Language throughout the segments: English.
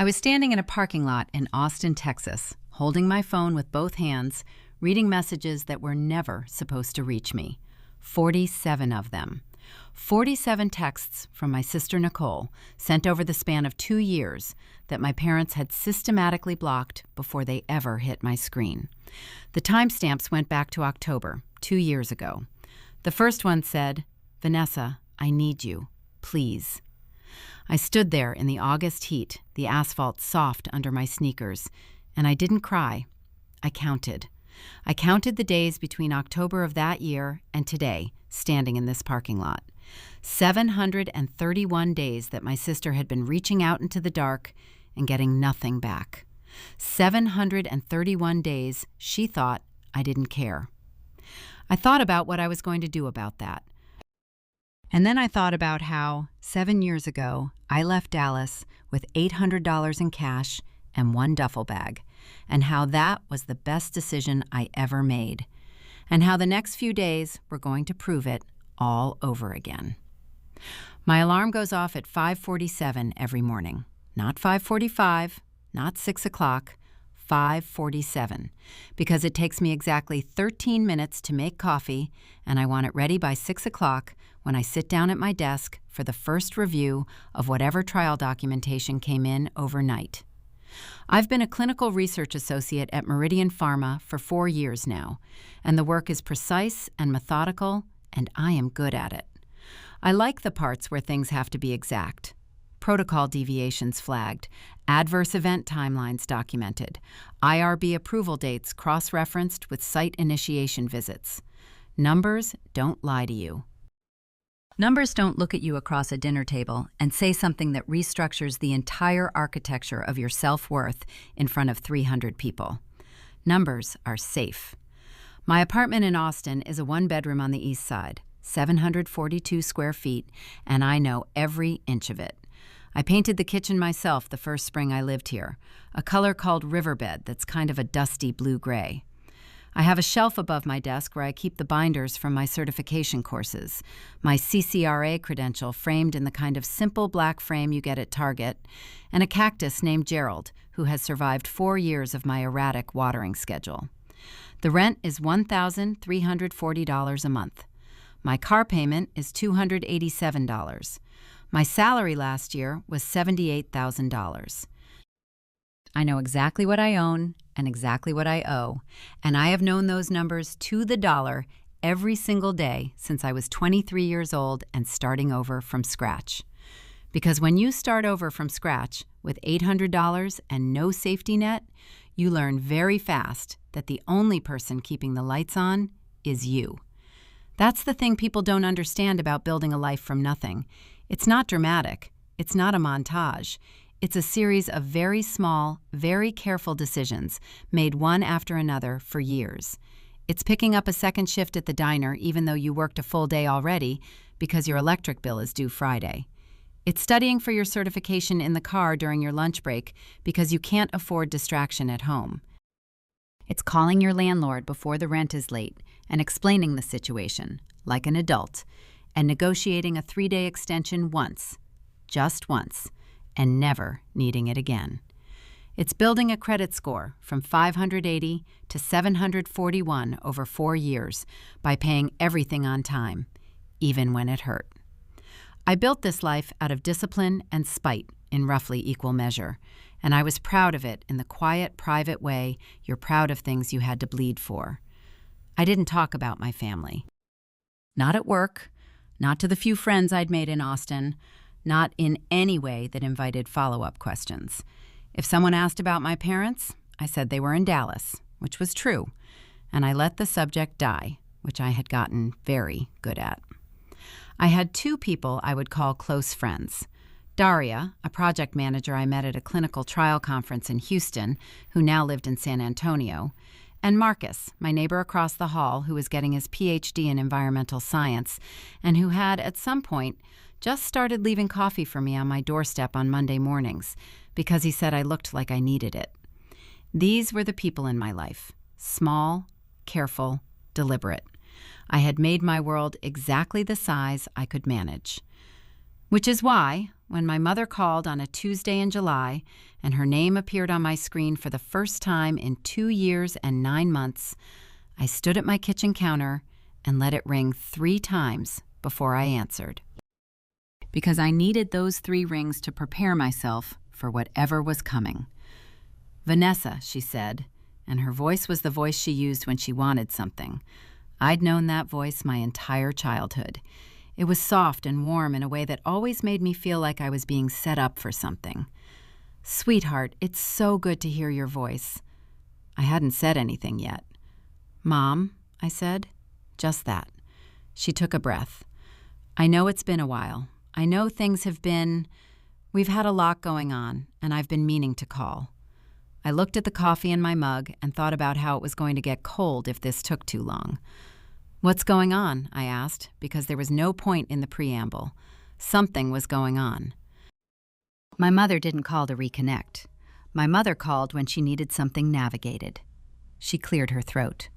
I was standing in a parking lot in Austin, Texas, holding my phone with both hands, reading messages that were never supposed to reach me. 47 of them. 47 texts from my sister Nicole, sent over the span of 2 years, that my parents had systematically blocked before they ever hit my screen. The timestamps went back to October, 2 years ago. The first one said, "Vanessa, I need you. Please." I stood there in the August heat, the asphalt soft under my sneakers, and I didn't cry. I counted. I counted the days between October of that year and today, standing in this parking lot. 731 days that my sister had been reaching out into the dark and getting nothing back. 731 days she thought I didn't care. I thought about what I was going to do about that. And then I thought about how, 7 years ago, I left Dallas with $800 in cash and one duffel bag, and how that was the best decision I ever made, and how the next few days were going to prove it all over again. My alarm goes off at 5:47 every morning. Not 5:45, not 6 o'clock, 5:47, because it takes me exactly 13 minutes to make coffee, and I want it ready by 6 o'clock when I sit down at my desk for the first review of whatever trial documentation came in overnight. I've been a clinical research associate at Meridian Pharma for 4 years now, and the work is precise and methodical, and I am good at it. I like the parts where things have to be exact. Protocol deviations flagged, adverse event timelines documented, IRB approval dates cross-referenced with site initiation visits. Numbers don't lie to you. Numbers don't look at you across a dinner table and say something that restructures the entire architecture of your self-worth in front of 300 people. Numbers are safe. My apartment in Austin is a one-bedroom on the east side, 742 square feet, and I know every inch of it. I painted the kitchen myself the first spring I lived here, a color called riverbed that's kind of a dusty blue-gray. I have a shelf above my desk where I keep the binders from my certification courses, my CCRA credential framed in the kind of simple black frame you get at Target, and a cactus named Gerald, who has survived 4 years of my erratic watering schedule. The rent is $1,340 a month. My car payment is $287. My salary last year was $78,000. I know exactly what I own and exactly what I owe, and I have known those numbers to the dollar every single day since I was 23 years old and starting over from scratch. Because when you start over from scratch with $800 and no safety net, you learn very fast that the only person keeping the lights on is you. That's the thing people don't understand about building a life from nothing. It's not dramatic. It's not a montage. It's a series of very small, very careful decisions made one after another for years. It's picking up a second shift at the diner even though you worked a full day already because your electric bill is due Friday. It's studying for your certification in the car during your lunch break because you can't afford distraction at home. It's calling your landlord before the rent is late and explaining the situation, like an adult, and negotiating a 3-day extension once, just once, and never needing it again. It's building a credit score from 580 to 741 over 4 years by paying everything on time, even when it hurt. I built this life out of discipline and spite in roughly equal measure, and I was proud of it in the quiet, private way you're proud of things you had to bleed for. I didn't talk about my family. Not at work, not to the few friends I'd made in Austin, not in any way that invited follow-up questions. If someone asked about my parents, I said they were in Dallas, which was true, and I let the subject die, which I had gotten very good at. I had 2 people I would call close friends. Daria, a project manager I met at a clinical trial conference in Houston, who now lived in San Antonio, and Marcus, my neighbor across the hall who was getting his PhD in environmental science and who had, at some point, just started leaving coffee for me on my doorstep on Monday mornings because he said I looked like I needed it. These were the people in my life, small, careful, deliberate. I had made my world exactly the size I could manage. Which is why, when my mother called on a Tuesday in July and her name appeared on my screen for the first time in 2 years and 9 months, I stood at my kitchen counter and let it ring 3 times before I answered. Because I needed those 3 rings to prepare myself for whatever was coming. "Vanessa," she said, and her voice was the voice she used when she wanted something. I'd known that voice my entire childhood. It was soft and warm in a way that always made me feel like I was being set up for something. "Sweetheart, it's so good to hear your voice." I hadn't said anything yet. "Mom," I said. Just that. She took a breath. "I know it's been a while. I know we've had a lot going on, and I've been meaning to call." I looked at the coffee in my mug and thought about how it was going to get cold if this took too long. "What's going on?" I asked, because there was no point in the preamble. Something was going on. My mother didn't call to reconnect. My mother called when she needed something navigated. She cleared her throat.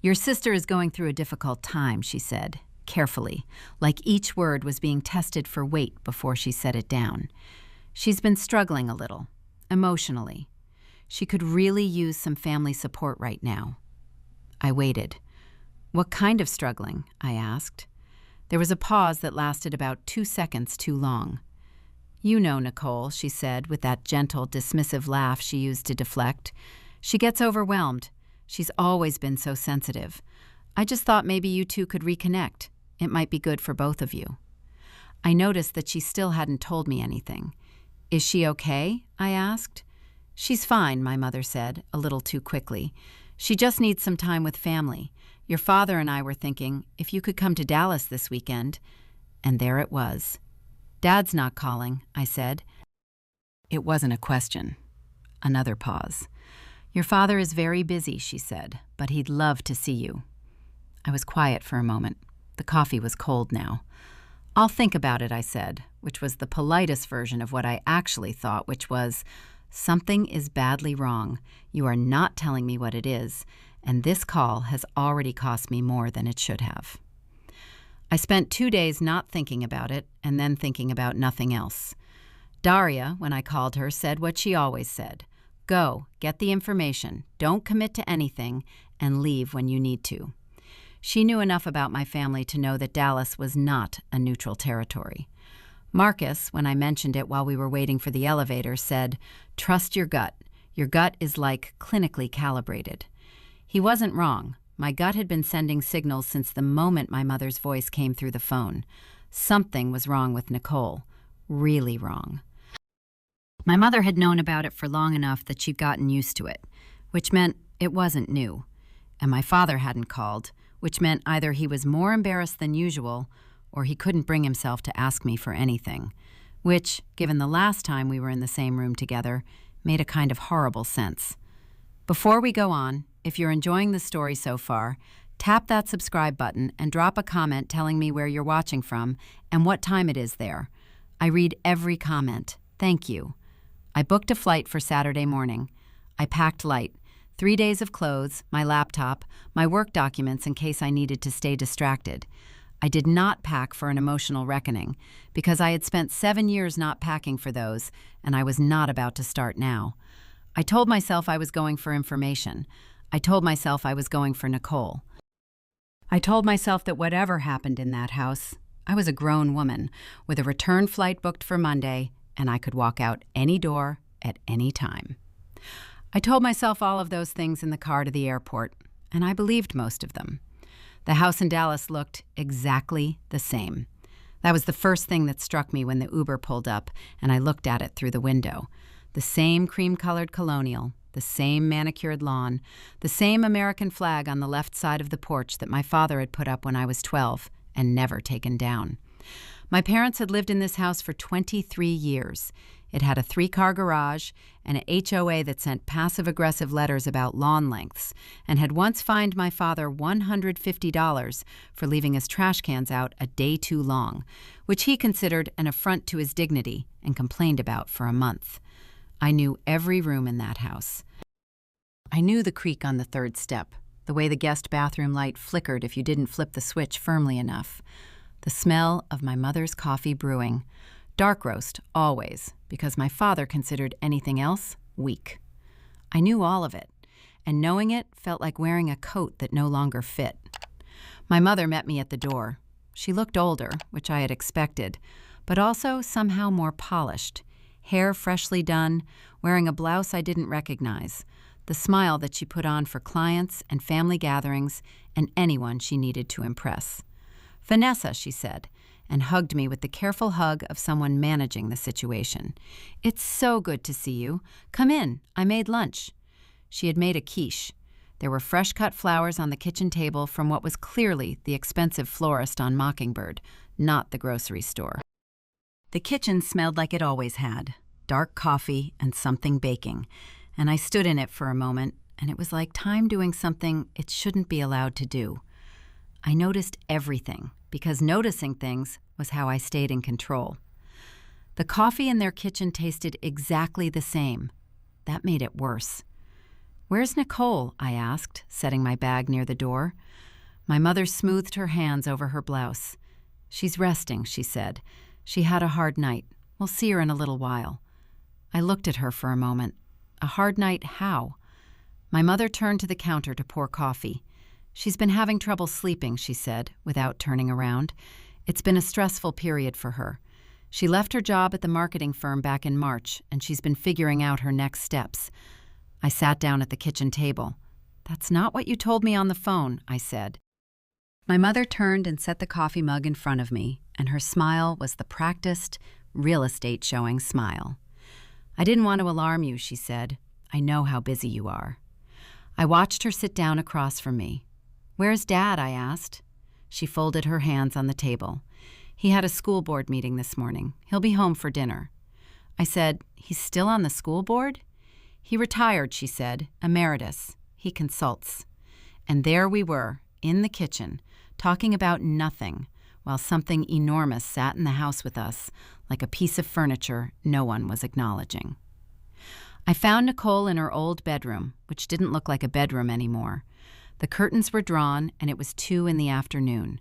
"Your sister is going through a difficult time," she said, carefully, like each word was being tested for weight before she set it down. "She's been struggling a little, emotionally. She could really use some family support right now." I waited. "What kind of struggling?" I asked. There was a pause that lasted about 2 seconds too long. "You know, Nicole," she said with that gentle, dismissive laugh she used to deflect. "She gets overwhelmed. She's always been so sensitive. I just thought maybe you two could reconnect. It might be good for both of you." I noticed that she still hadn't told me anything. "Is she okay?" I asked. "She's fine," my mother said, a little too quickly. "She just needs some time with family. Your father and I were thinking if you could come to Dallas this weekend." And there it was. "Dad's not calling," I said. It wasn't a question. Another pause. "Your father is very busy," she said, "but he'd love to see you." I was quiet for a moment. The coffee was cold now. "I'll think about it," I said, which was the politest version of what I actually thought, which was, "Something is badly wrong. You are not telling me what it is, and this call has already cost me more than it should have." I spent 2 days not thinking about it and then thinking about nothing else. Daria, when I called her, said what she always said. "Go, get the information, don't commit to anything, and leave when you need to." She knew enough about my family to know that Dallas was not a neutral territory. Marcus, when I mentioned it while we were waiting for the elevator, said, "Trust your gut. Your gut is like clinically calibrated." He wasn't wrong. My gut had been sending signals since the moment my mother's voice came through the phone. Something was wrong with Nicole. Really wrong. My mother had known about it for long enough that she'd gotten used to it, which meant it wasn't new. And my father hadn't called, which meant either he was more embarrassed than usual or he couldn't bring himself to ask me for anything, which, given the last time we were in the same room together, made a kind of horrible sense. Before we go on, if you're enjoying the story so far, tap that subscribe button and drop a comment telling me where you're watching from and what time it is there. I read every comment. Thank you. I booked a flight for Saturday morning. I packed light. 3 days of clothes, my laptop, my work documents in case I needed to stay distracted. I did not pack for an emotional reckoning because I had spent 7 years not packing for those, and I was not about to start now. I told myself I was going for information. I told myself I was going for Nicole. I told myself that whatever happened in that house, I was a grown woman with a return flight booked for Monday, and I could walk out any door at any time. I told myself all of those things in the car to the airport, and I believed most of them. The house in Dallas looked exactly the same. That was the first thing that struck me when the Uber pulled up, and I looked at it through the window. The same cream-colored colonial, the same manicured lawn, the same American flag on the left side of the porch that my father had put up when I was 12 and never taken down. My parents had lived in this house for 23 years. It had a 3-car garage and an HOA that sent passive-aggressive letters about lawn lengths and had once fined my father $150 for leaving his trash cans out a day too long, which he considered an affront to his dignity and complained about for a month. I knew every room in that house. I knew the creak on the 3rd step, the way the guest bathroom light flickered if you didn't flip the switch firmly enough. the smell of my mother's coffee brewing. Dark roast, always, because my father considered anything else weak. I knew all of it, and knowing it felt like wearing a coat that no longer fit. My mother met me at the door. She looked older, which I had expected, but also somehow more polished. Hair freshly done, wearing a blouse I didn't recognize, the smile that she put on for clients and family gatherings and anyone she needed to impress. "Vanessa," she said, and hugged me with the careful hug of someone managing the situation. "It's so good to see you. Come in, I made lunch." She had made a quiche. There were fresh-cut flowers on the kitchen table from what was clearly the expensive florist on Mockingbird, not the grocery store. The kitchen smelled like it always had, dark coffee and something baking, and I stood in it for a moment, and it was like time doing something it shouldn't be allowed to do. I noticed everything, because noticing things was how I stayed in control. The coffee in their kitchen tasted exactly the same. That made it worse. "Where's Nicole?" I asked, setting my bag near the door. My mother smoothed her hands over her blouse. "She's resting," she said. "She had a hard night. We'll see her in a little while." I looked at her for a moment. A hard night how? My mother turned to the counter to pour coffee. "She's been having trouble sleeping," she said, without turning around. "It's been a stressful period for her. She left her job at the marketing firm back in March, and she's been figuring out her next steps." I sat down at the kitchen table. "That's not what you told me on the phone," I said. My mother turned and set the coffee mug in front of me, and her smile was the practiced, real estate showing smile. "I didn't want to alarm you," she said. "I know how busy you are." I watched her sit down across from me. "Where's Dad?" I asked. She folded her hands on the table. "He had a school board meeting this morning. He'll be home for dinner." I said, "He's still on the school board?" "He retired," she said, "emeritus. He consults." And there we were, in the kitchen, talking about nothing, while something enormous sat in the house with us, like a piece of furniture no one was acknowledging. I found Nicole in her old bedroom, which didn't look like a bedroom anymore. The curtains were drawn, and it was 2 in the afternoon.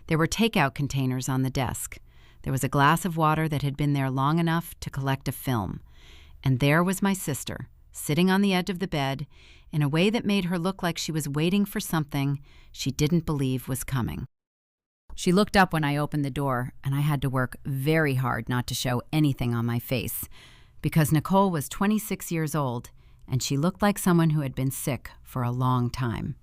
There were takeout containers on the desk. There was a glass of water that had been there long enough to collect a film. And there was my sister, sitting on the edge of the bed, in a way that made her look like she was waiting for something she didn't believe was coming. She looked up when I opened the door, and I had to work very hard not to show anything on my face, because Nicole was 26 years old, and she looked like someone who had been sick for a long time.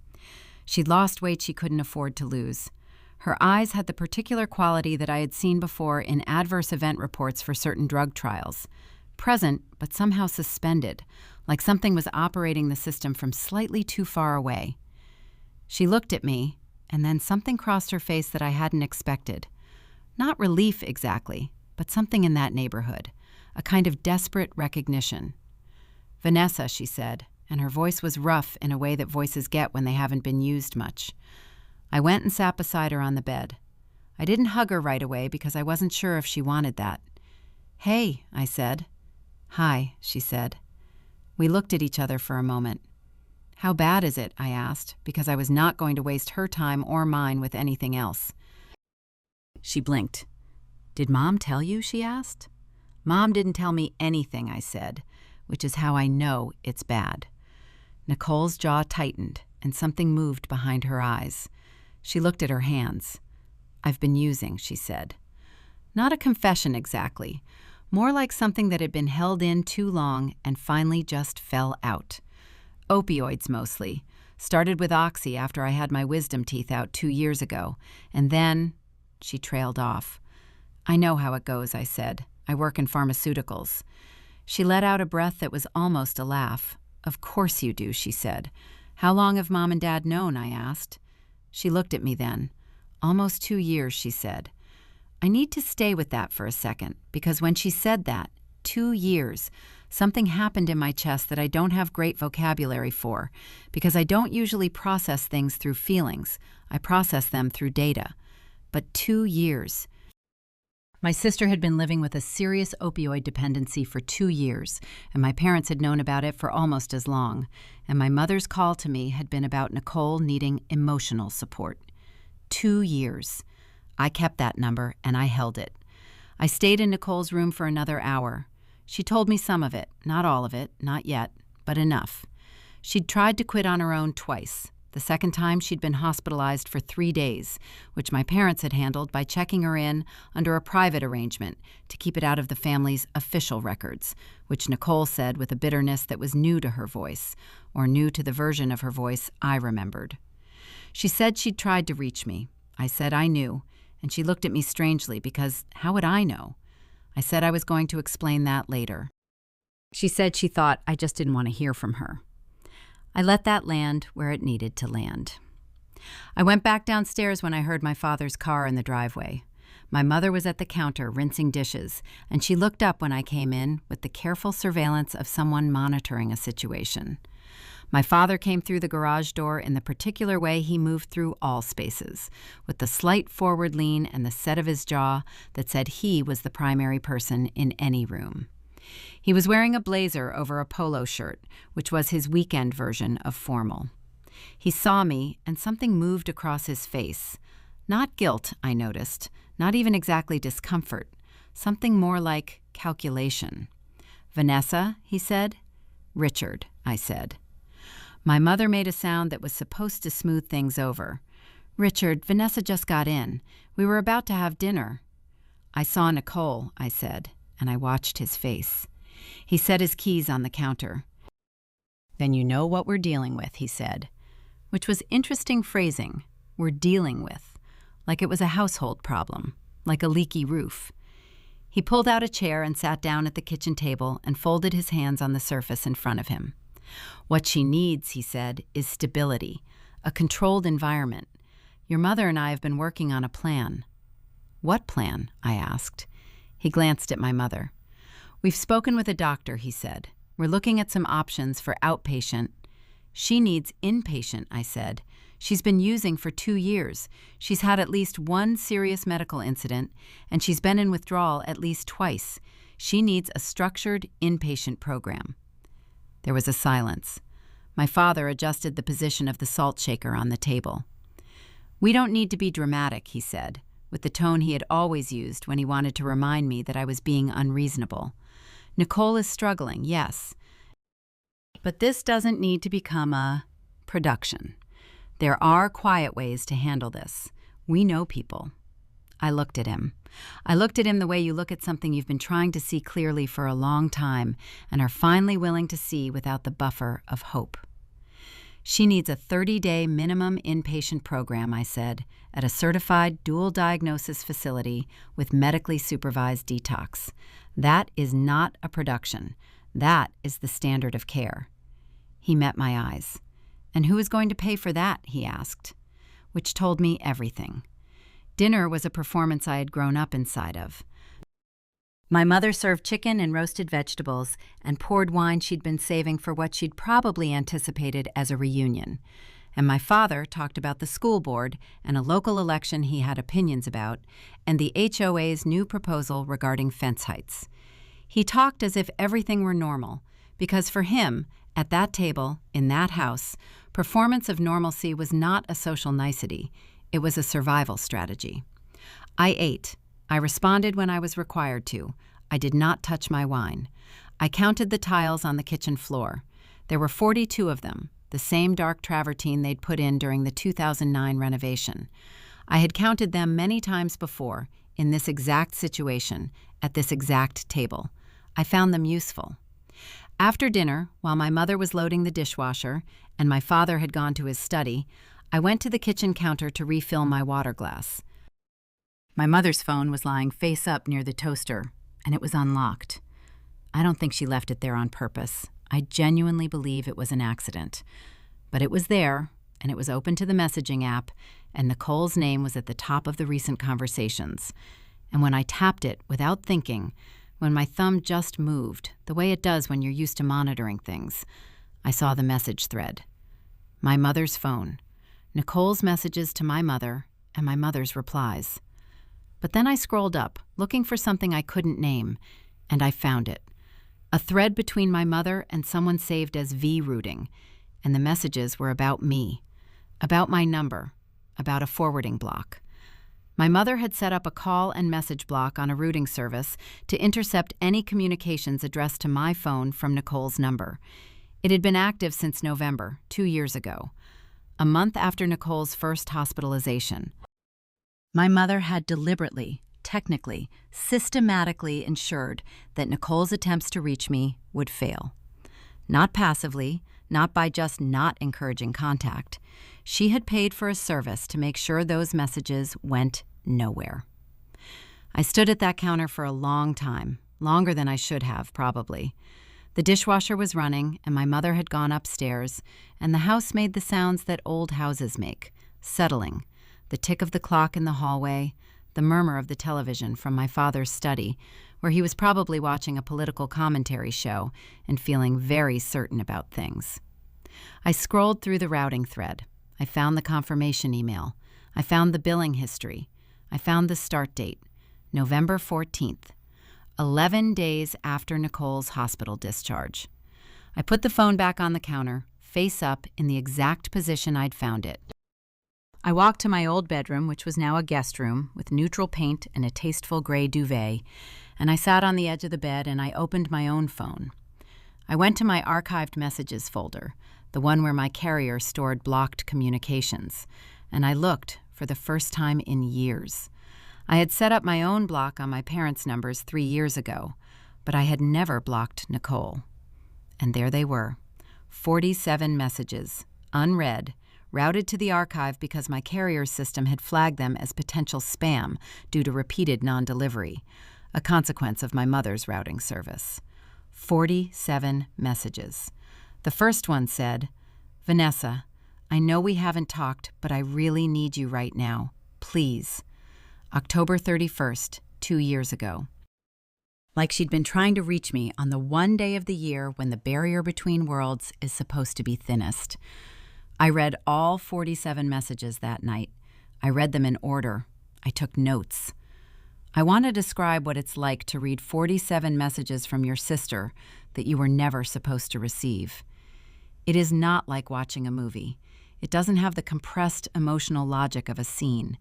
She'd lost weight she couldn't afford to lose. Her eyes had the particular quality that I had seen before in adverse event reports for certain drug trials. Present, but somehow suspended, like something was operating the system from slightly too far away. She looked at me, and then something crossed her face that I hadn't expected. Not relief exactly, but something in that neighborhood, a kind of desperate recognition. "Vanessa," she said, and her voice was rough in a way that voices get when they haven't been used much. I went and sat beside her on the bed. I didn't hug her right away because I wasn't sure if she wanted that. "Hey," I said. "Hi," she said. We looked at each other for a moment. "How bad is it?" I asked, because I was not going to waste her time or mine with anything else. She blinked. "Did Mom tell you?" she asked. "Mom didn't tell me anything," I said, which is how I know it's bad. Nicole's jaw tightened, and something moved behind her eyes. She looked at her hands. "I've been using," she said. Not a confession exactly, more like something that had been held in too long and finally just fell out. Opioids mostly. Started with Oxy after I had my wisdom teeth out 2 years ago, and then she trailed off. "I know how it goes," I said. "I work in pharmaceuticals." She let out a breath that was almost a laugh. "Of course you do," she said. "How long have Mom and Dad known?" I asked. She looked at me then. "Almost 2 years," she said. I need to stay with that for a second, because when she said that, 2 years, something happened in my chest that I don't have great vocabulary for, because I don't usually process things through feelings. I process them through data. But 2 years. My sister had been living with a serious opioid dependency for 2 years, and my parents had known about it for almost as long, and my mother's call to me had been about Nicole needing emotional support. 2 years. I kept that number, and I held it. I stayed in Nicole's room for another hour. She told me some of it, not all of it, not yet, but enough. She'd tried to quit on her own twice. The second time, she'd been hospitalized for 3 days, which my parents had handled by checking her in under a private arrangement to keep it out of the family's official records, which Nicole said with a bitterness that was new to her voice, or new to the version of her voice I remembered. She said she'd tried to reach me. I said I knew, and she looked at me strangely because how would I know? I said I was going to explain that later. She said she thought I just didn't want to hear from her. I let that land where it needed to land. I went back downstairs when I heard my father's car in the driveway. My mother was at the counter rinsing dishes, and she looked up when I came in with the careful surveillance of someone monitoring a situation. My father came through the garage door in the particular way he moved through all spaces, with the slight forward lean and the set of his jaw that said he was the primary person in any room. He was wearing a blazer over a polo shirt, which was his weekend version of formal. He saw me, and something moved across his face. Not guilt, I noticed, not even exactly discomfort, something more like calculation. "Vanessa," he said. "Richard," I said. My mother made a sound that was supposed to smooth things over. "Richard, Vanessa just got in. We were about to have dinner." "I saw Nicole," I said, and I watched his face. He set his keys on the counter. "Then you know what we're dealing with," he said, which was interesting phrasing. We're dealing with, like it was a household problem, like a leaky roof. He pulled out a chair and sat down at the kitchen table and folded his hands on the surface in front of him. "What she needs," he said, "is stability, a controlled environment. Your mother and I have been working on a plan." "What plan?" I asked. He glanced at my mother. "We've spoken with a doctor," he said. "We're looking at some options for outpatient." "She needs inpatient," I said. "She's been using for 2 years. She's had at least one serious medical incident, and she's been in withdrawal at least twice. She needs a structured inpatient program." There was a silence. My father adjusted the position of the salt shaker on the table. "We don't need to be dramatic," he said, with the tone he had always used when he wanted to remind me that I was being unreasonable. "Nicole is struggling, yes. But this doesn't need to become a production. There are quiet ways to handle this. We know people." I looked at him. I looked at him the way you look at something you've been trying to see clearly for a long time and are finally willing to see without the buffer of hope. "She needs a 30-day minimum inpatient program," I said, "at a certified dual diagnosis facility with medically supervised detox. That is not a production. That is the standard of care." He met my eyes. "And who is going to pay for that?" he asked, which told me everything. Dinner was a performance I had grown up inside of. My mother served chicken and roasted vegetables and poured wine she'd been saving for what she'd probably anticipated as a reunion. And my father talked about the school board and a local election he had opinions about, and the HOA's new proposal regarding fence heights. He talked as if everything were normal, because for him, at that table, in that house, performance of normalcy was not a social nicety. It was a survival strategy. I ate. I responded when I was required to. I did not touch my wine. I counted the tiles on the kitchen floor. There were 42 of them, the same dark travertine they'd put in during the 2009 renovation. I had counted them many times before, in this exact situation, at this exact table. I found them useful. After dinner, while my mother was loading the dishwasher and my father had gone to his study, I went to the kitchen counter to refill my water glass. My mother's phone was lying face up near the toaster, and it was unlocked. I don't think she left it there on purpose. I genuinely believe it was an accident. But it was there, and it was open to the messaging app, and Nicole's name was at the top of the recent conversations. And when I tapped it without thinking, when my thumb just moved, the way it does when you're used to monitoring things, I saw the message thread. My mother's phone. Nicole's messages to my mother, and my mother's replies. But then I scrolled up, looking for something I couldn't name, and I found it. A thread between my mother and someone saved as V rooting, and the messages were about me, about my number, about a forwarding block. My mother had set up a call and message block on a routing service to intercept any communications addressed to my phone from Nicole's number. It had been active since November, 2 years ago, a month after Nicole's first hospitalization. My mother had deliberately, technically, systematically ensured that Nicole's attempts to reach me would fail. Not passively, not by just not encouraging contact. She had paid for a service to make sure those messages went nowhere. I stood at that counter for a long time, longer than I should have, probably. The dishwasher was running, and my mother had gone upstairs, and the house made the sounds that old houses make, settling, the tick of the clock in the hallway, the murmur of the television from my father's study, where he was probably watching a political commentary show and feeling very certain about things. I scrolled through the routing thread. I found the confirmation email. I found the billing history. I found the start date, November 14th, 11 days after Nicole's hospital discharge. I put the phone back on the counter, face up, in the exact position I'd found it. I walked to my old bedroom, which was now a guest room, with neutral paint and a tasteful gray duvet, and I sat on the edge of the bed and I opened my own phone. I went to my archived messages folder, the one where my carrier stored blocked communications, and I looked for the first time in years. I had set up my own block on my parents' numbers 3 years ago, but I had never blocked Nicole. And there they were, 47 messages, unread, routed to the archive because my carrier system had flagged them as potential spam due to repeated non-delivery, a consequence of my mother's routing service. 47 messages. The first one said, "Vanessa, I know we haven't talked, but I really need you right now. Please." October 31st, 2 years ago. Like she'd been trying to reach me on the one day of the year when the barrier between worlds is supposed to be thinnest. I read all 47 messages that night. I read them in order. I took notes. I want to describe what it's like to read 47 messages from your sister that you were never supposed to receive. It is not like watching a movie. It doesn't have the compressed emotional logic of a scene.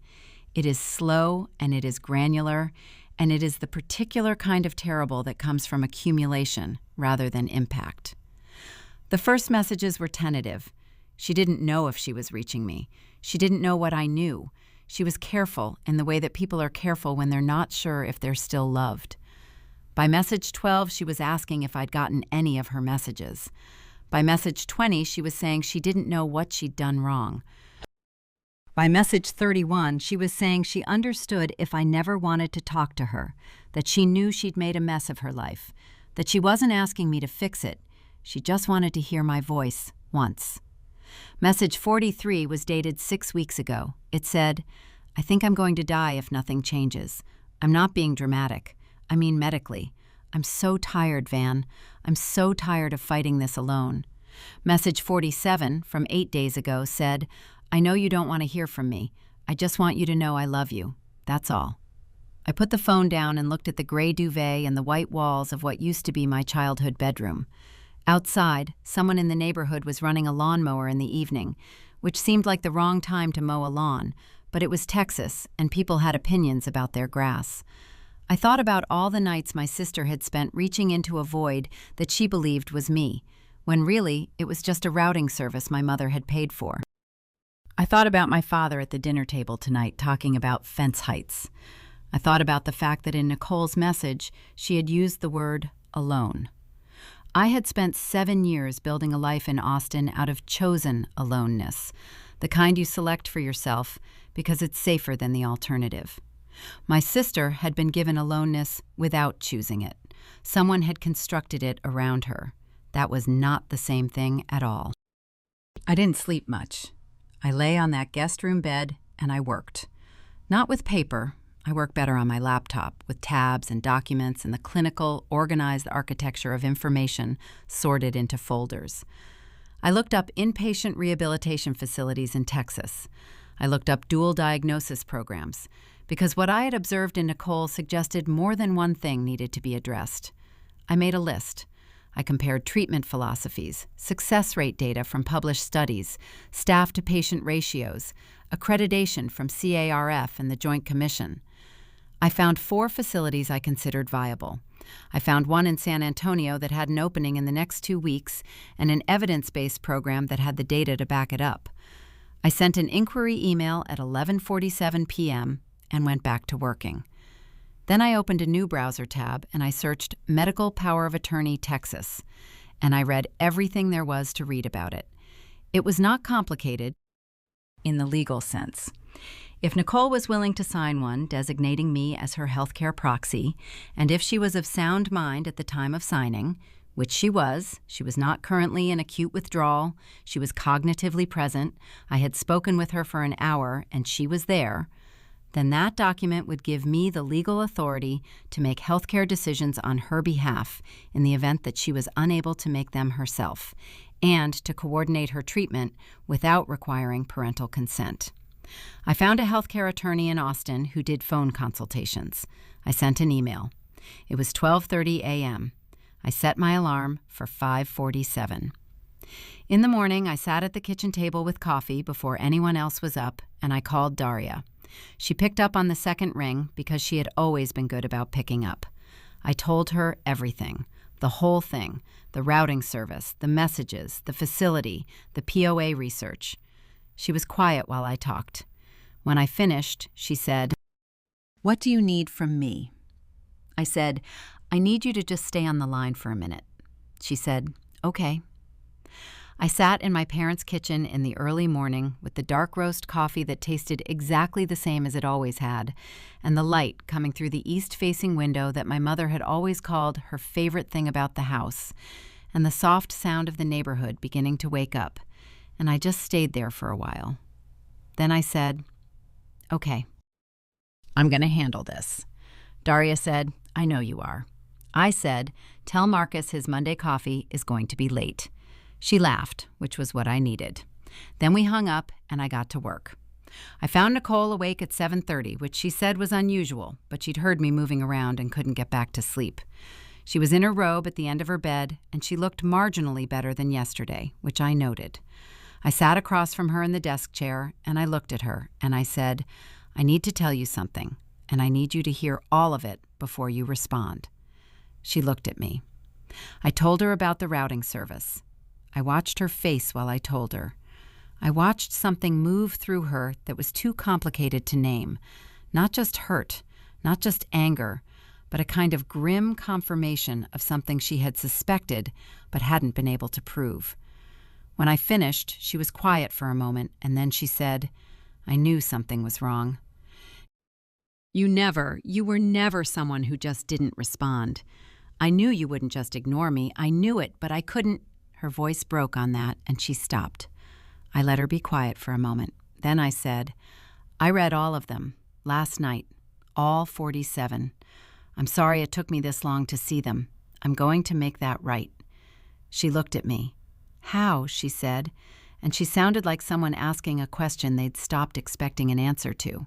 It is slow and it is granular, and it is the particular kind of terrible that comes from accumulation rather than impact. The first messages were tentative. She didn't know if she was reaching me. She didn't know what I knew. She was careful in the way that people are careful when they're not sure if they're still loved. By message 12, she was asking if I'd gotten any of her messages. By message 20, she was saying she didn't know what she'd done wrong. By message 31, she was saying she understood if I never wanted to talk to her, that she knew she'd made a mess of her life, that she wasn't asking me to fix it. She just wanted to hear my voice once. Message 43 was dated 6 weeks ago. It said, "I think I'm going to die if nothing changes. I'm not being dramatic. I mean medically. I'm so tired, Van. I'm so tired of fighting this alone." Message 47 from 8 days ago said, "I know you don't want to hear from me. I just want you to know I love you. That's all." I put the phone down and looked at the gray duvet and the white walls of what used to be my childhood bedroom. Outside, someone in the neighborhood was running a lawnmower in the evening, which seemed like the wrong time to mow a lawn, but it was Texas, and people had opinions about their grass. I thought about all the nights my sister had spent reaching into a void that she believed was me, when really it was just a routing service my mother had paid for. I thought about my father at the dinner table tonight talking about fence heights. I thought about the fact that in Nicole's message, she had used the word alone. I had spent 7 years building a life in Austin out of chosen aloneness, the kind you select for yourself because it's safer than the alternative. My sister had been given aloneness without choosing it. Someone had constructed it around her. That was not the same thing at all. I didn't sleep much. I lay on that guest room bed and I worked. Not with paper. I work better on my laptop, with tabs and documents and the clinical, organized architecture of information sorted into folders. I looked up inpatient rehabilitation facilities in Texas. I looked up dual diagnosis programs, because what I had observed in Nicole suggested more than one thing needed to be addressed. I made a list. I compared treatment philosophies, success rate data from published studies, staff-to-patient ratios. accreditation from CARF and the Joint Commission. I found 4 facilities I considered viable. I found one in San Antonio that had an opening in the next 2 weeks and an evidence-based program that had the data to back it up. I sent an inquiry email at 11:47 p.m. and went back to working. Then I opened a new browser tab and I searched Medical Power of Attorney Texas, and I read everything there was to read about it. It was not complicated in the legal sense. If Nicole was willing to sign one designating me as her healthcare proxy, and if she was of sound mind at the time of signing, which she was not currently in acute withdrawal, she was cognitively present, I had spoken with her for an hour, and she was there, then that document would give me the legal authority to make healthcare decisions on her behalf in the event that she was unable to make them herself, and to coordinate her treatment without requiring parental consent. I found a healthcare attorney in Austin who did phone consultations. I sent an email. It was 12:30 a.m. I set my alarm for 5:47. In the morning, I sat at the kitchen table with coffee before anyone else was up, and I called Daria. She picked up on the second ring because she had always been good about picking up. I told her everything, the whole thing, the routing service, the messages, the facility, the POA research. She was quiet while I talked. When I finished, she said, "What do you need from me?" I said, "I need you to just stay on the line for a minute." She said, "Okay." I sat in my parents' kitchen in the early morning with the dark roast coffee that tasted exactly the same as it always had, and the light coming through the east-facing window that my mother had always called her favorite thing about the house, and the soft sound of the neighborhood beginning to wake up, and I just stayed there for a while. Then I said, "Okay, I'm going to handle this." Daria said, "I know you are." I said, "Tell Marcus his Monday coffee is going to be late." She laughed, which was what I needed. Then we hung up, and I got to work. I found Nicole awake at 7:30, which she said was unusual, but she'd heard me moving around and couldn't get back to sleep. She was in her robe at the end of her bed, and she looked marginally better than yesterday, which I noted. I sat across from her in the desk chair, and I looked at her, and I said, "I need to tell you something, and I need you to hear all of it before you respond." She looked at me. I told her about the routing service. I watched her face while I told her. I watched something move through her that was too complicated to name. Not just hurt, not just anger, but a kind of grim confirmation of something she had suspected but hadn't been able to prove. When I finished, she was quiet for a moment, and then she said, "I knew something was wrong." You were never someone who just didn't respond. I knew you wouldn't just ignore me. I knew it, but I couldn't. Her voice broke on that, and she stopped. I let her be quiet for a moment. Then I said, "I read all of them, last night, all 47. I'm sorry it took me this long to see them. I'm going to make that right." She looked at me. "How?" she said, and she sounded like someone asking a question they'd stopped expecting an answer to.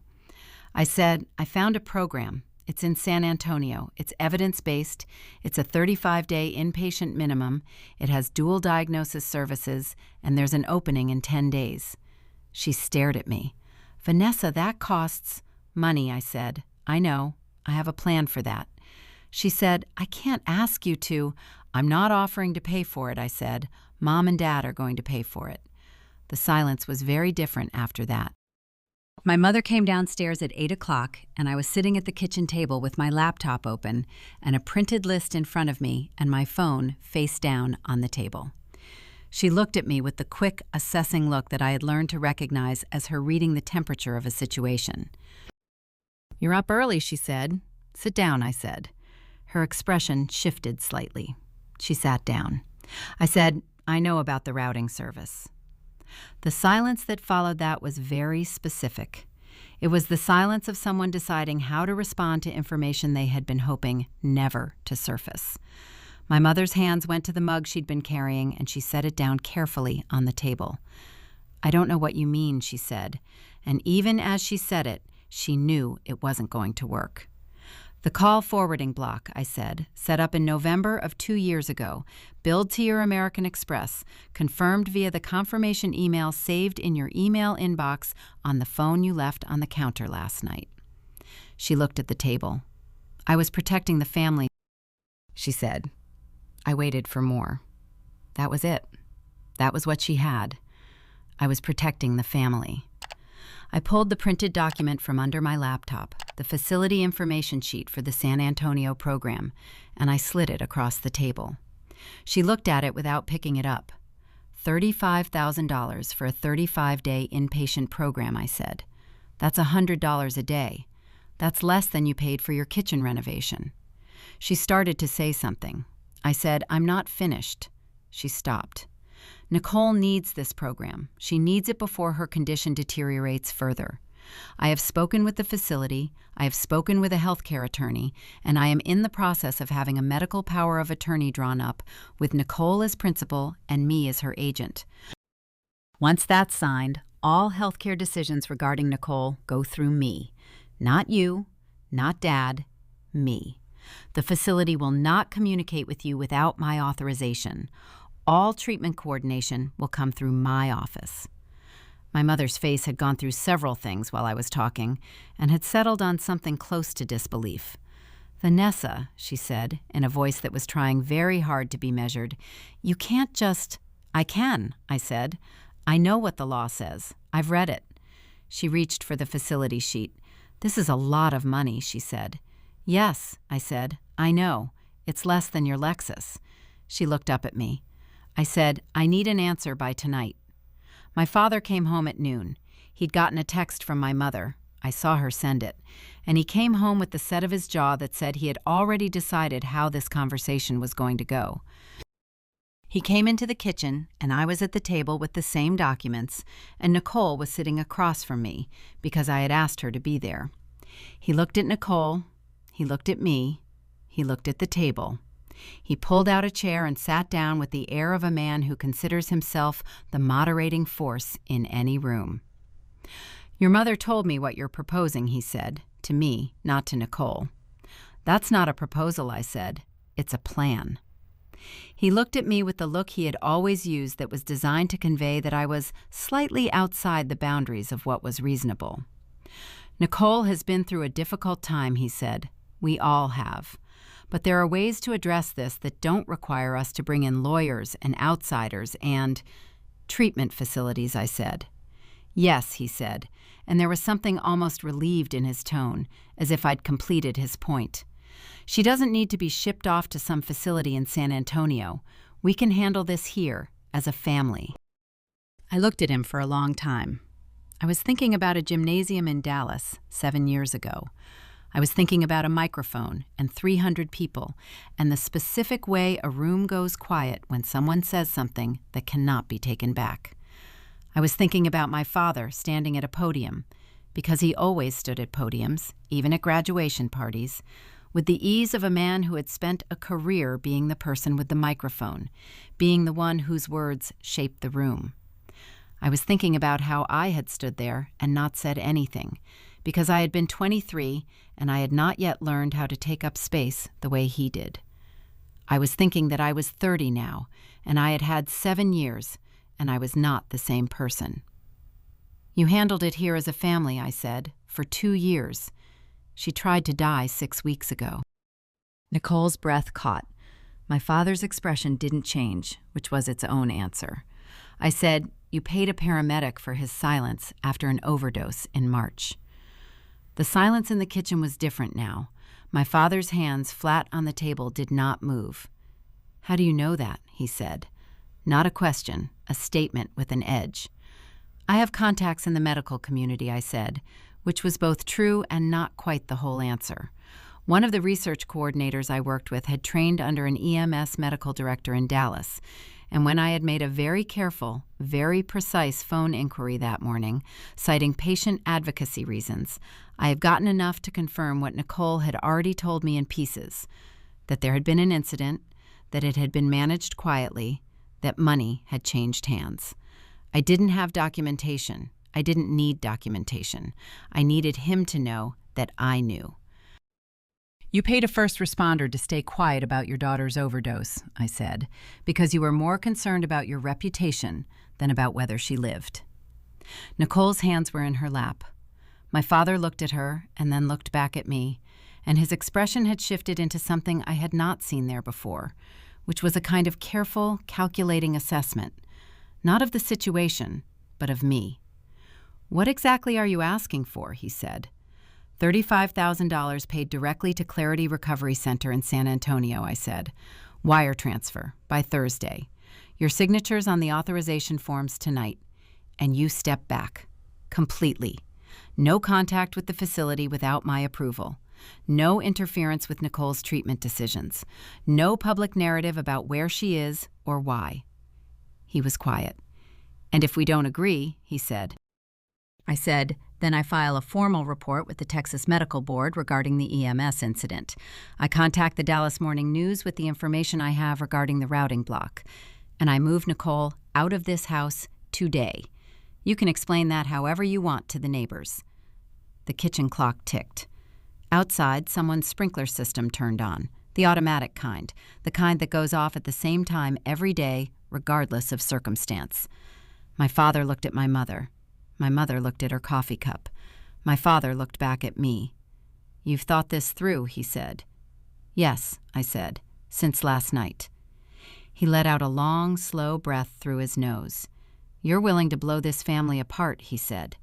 I said, "I found a program. It's in San Antonio. It's evidence-based. It's a 35-day inpatient minimum. It has dual diagnosis services, and there's an opening in 10 days. She stared at me. "Vanessa, that costs—" "Money," I said. "I know. I have a plan for that." She said, "I can't ask you to—" "I'm not offering to pay for it," I said. "Mom and Dad are going to pay for it." The silence was very different after that. My mother came downstairs at 8 o'clock, and I was sitting at the kitchen table with my laptop open and a printed list in front of me and my phone face down on the table. She looked at me with the quick, assessing look that I had learned to recognize as her reading the temperature of a situation. "You're up early," she said. "Sit down," I said. Her expression shifted slightly. She sat down. I said, "I know about the routing service." The silence that followed that was very specific. It was the silence of someone deciding how to respond to information they had been hoping never to surface. My mother's hands went to the mug she'd been carrying, and she set it down carefully on the table. "I don't know what you mean," she said, and even as she said it, she knew it wasn't going to work. The call forwarding block, I said, set up in November of 2 years ago, billed to your American Express, confirmed via the confirmation email saved in your email inbox on the phone you left on the counter last night. She looked at the table. I was protecting the family, she said. I waited for more. That was it. That was what she had. I was protecting the family. I pulled the printed document from under my laptop, the facility information sheet for the San Antonio program, and I slid it across the table. She looked at it without picking it up. $35,000 for a 35-day inpatient program, I said. That's $100 a day. That's less than you paid for your kitchen renovation. She started to say something. I said, I'm not finished. She stopped. Nicole needs this program. She needs it before her condition deteriorates further. I have spoken with the facility, I have spoken with a healthcare attorney, and I am in the process of having a medical power of attorney drawn up with Nicole as principal and me as her agent. Once that's signed, all healthcare decisions regarding Nicole go through me. Not you, not Dad, me. The facility will not communicate with you without my authorization. All treatment coordination will come through my office. My mother's face had gone through several things while I was talking and had settled on something close to disbelief. Vanessa, she said, in a voice that was trying very hard to be measured, you can't just— I can, I said. I know what the law says. I've read it. She reached for the facility sheet. This is a lot of money, she said. Yes, I said. I know. It's less than your Lexus. She looked up at me. I said, I need an answer by tonight. My father came home at noon. He'd gotten a text from my mother. I saw her send it. And he came home with the set of his jaw that said he had already decided how this conversation was going to go. He came into the kitchen, and I was at the table with the same documents, and Nicole was sitting across from me because I had asked her to be there. He looked at Nicole. He looked at me. He looked at the table. He pulled out a chair and sat down with the air of a man who considers himself the moderating force in any room. Your mother told me what you're proposing, he said, to me, not to Nicole. That's not a proposal, I said. It's a plan. He looked at me with the look he had always used that was designed to convey that I was slightly outside the boundaries of what was reasonable. Nicole has been through a difficult time, he said. We all have. But there are ways to address this that don't require us to bring in lawyers and outsiders and treatment facilities, I said. Yes, he said, and there was something almost relieved in his tone, as if I'd completed his point. She doesn't need to be shipped off to some facility in San Antonio. We can handle this here, as a family. I looked at him for a long time. I was thinking about a gymnasium in Dallas 7 years ago. I was thinking about a microphone and 300 people and the specific way a room goes quiet when someone says something that cannot be taken back. I was thinking about my father standing at a podium, because he always stood at podiums, even at graduation parties, with the ease of a man who had spent a career being the person with the microphone, being the one whose words shaped the room. I was thinking about how I had stood there and not said anything, because I had been 23 and I had not yet learned how to take up space the way he did. I was thinking that I was 30 now, and I had had 7 years, and I was not the same person. You handled it here as a family, I said, for 2 years. She tried to die 6 weeks ago. Nicole's breath caught. My father's expression didn't change, which was its own answer. I said, you paid a paramedic for his silence after an overdose in March. The silence in the kitchen was different now. My father's hands flat on the table did not move. How do you know that? He said. Not a question, a statement with an edge. I have contacts in the medical community, I said, which was both true and not quite the whole answer. One of the research coordinators I worked with had trained under an EMS medical director in Dallas, and when I had made a very careful, very precise phone inquiry that morning, citing patient advocacy reasons, I have gotten enough to confirm what Nicole had already told me in pieces, that there had been an incident, that it had been managed quietly, that money had changed hands. I didn't have documentation. I didn't need documentation. I needed him to know that I knew. You paid a first responder to stay quiet about your daughter's overdose, I said, because you were more concerned about your reputation than about whether she lived. Nicole's hands were in her lap. My father looked at her and then looked back at me, and his expression had shifted into something I had not seen there before, which was a kind of careful, calculating assessment, not of the situation, but of me. "What exactly are you asking for?" he said. $35,000 paid directly to Clarity Recovery Center in San Antonio, I said. Wire transfer, by Thursday. Your signatures on the authorization forms tonight. And you step back. Completely. No contact with the facility without my approval. No interference with Nicole's treatment decisions. No public narrative about where she is or why. He was quiet. "And if we don't agree," he said. I said, "Then I file a formal report with the Texas Medical Board regarding the EMS incident. I contact the Dallas Morning News with the information I have regarding the routing block. And I move Nicole out of this house today. You can explain that however you want to the neighbors." The kitchen clock ticked. Outside, someone's sprinkler system turned on, the automatic kind, the kind that goes off at the same time every day, regardless of circumstance. My father looked at my mother. My mother looked at her coffee cup. My father looked back at me. "You've thought this through," he said. "Yes," I said, "since last night." He let out a long, slow breath through his nose. "You're willing to blow this family apart," he said.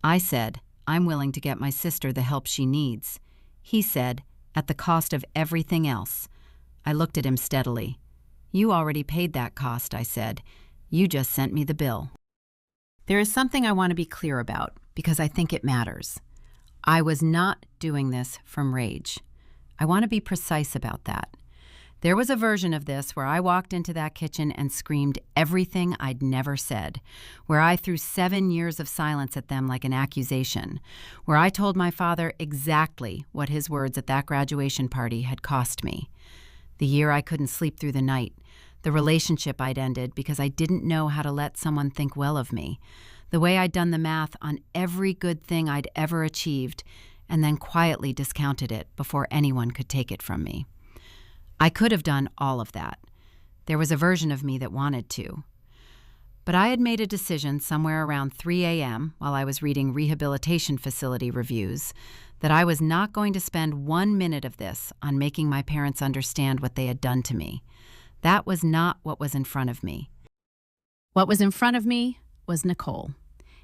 I said, "I'm willing to get my sister the help she needs." He said, "At the cost of everything else." I looked at him steadily. "You already paid that cost," I said. "You just sent me the bill." There is something I want to be clear about, because I think it matters. I was not doing this from rage. I want to be precise about that. There was a version of this where I walked into that kitchen and screamed everything I'd never said, where I threw 7 years of silence at them like an accusation, where I told my father exactly what his words at that graduation party had cost me. The year I couldn't sleep through the night, the relationship I'd ended because I didn't know how to let someone think well of me, the way I'd done the math on every good thing I'd ever achieved and then quietly discounted it before anyone could take it from me. I could have done all of that. There was a version of me that wanted to. But I had made a decision somewhere around 3 a.m. while I was reading rehabilitation facility reviews that I was not going to spend 1 minute of this on making my parents understand what they had done to me. That was not what was in front of me. What was in front of me was Nicole,